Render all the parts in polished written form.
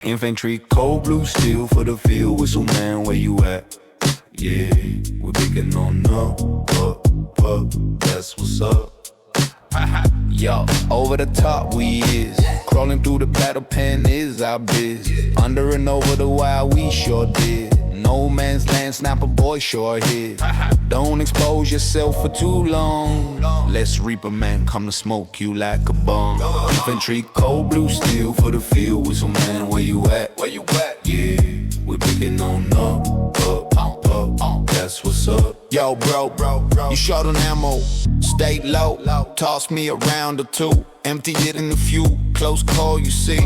Infantry, cold blue steel for the field. Whistle man, where you at? Yeah, we're picking on up, that's what's up. Yo, over the top we is. Crawling through the battle pen is our biz. Under and over the wire we sure did. No man's land, snapper boy sure hit. Don't expose yourself for too long. Let's Reaper man come to smoke you like a bum. Infantry, cold blue steel for the field. Whistle man, where you at? Where you at? Yeah, we're picking on up, that's what's up. Yo, bro, you short on ammo. Stay low, toss me a round or two. Empty it in a few, close call you see.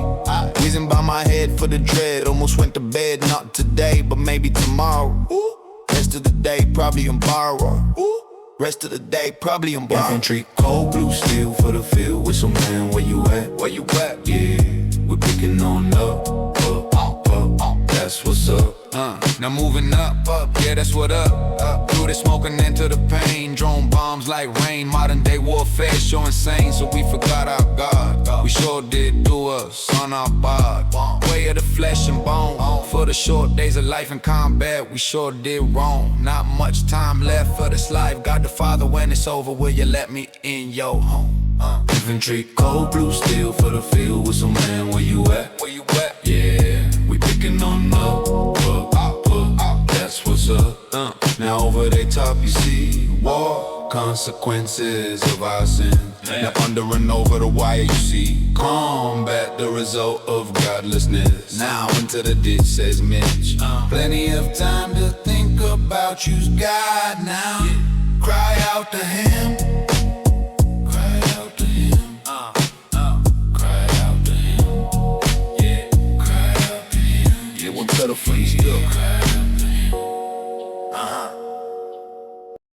Whizzing by my head for the dread. Almost went to bed, not today, but maybe tomorrow. Rest of the day, probably on borrow. Rest of the day, probably on borrow. Infantry, cold blue steel for the field. Whistle man, where you at? Where you at? Yeah, we're picking on up, that's what's up. Now moving up, yeah, that's what up. Through the smoking into the pain. Drone bombs like rain. Modern day warfare so insane, so we forgot our God. We sure did do us on our bod. Way of the flesh and bone. For the short days of life in combat, we sure did wrong. Not much time left for this life. God the Father, when it's over, will you let me in your home? Infantry, cold blue steel for the field. Whistle man, where you at? Where you at? Yeah, we picking on up, that's what's up. Now over they top you see war, consequences of our sin. Now under and over the wire you see combat, the result of godlessness. Now into the ditch says Mitch. Plenty of time to think about you's God now. Cry out to him. Cry out to him. Cry out to him. Yeah, cry out to him. Yeah, one better for you still. Cry out to him.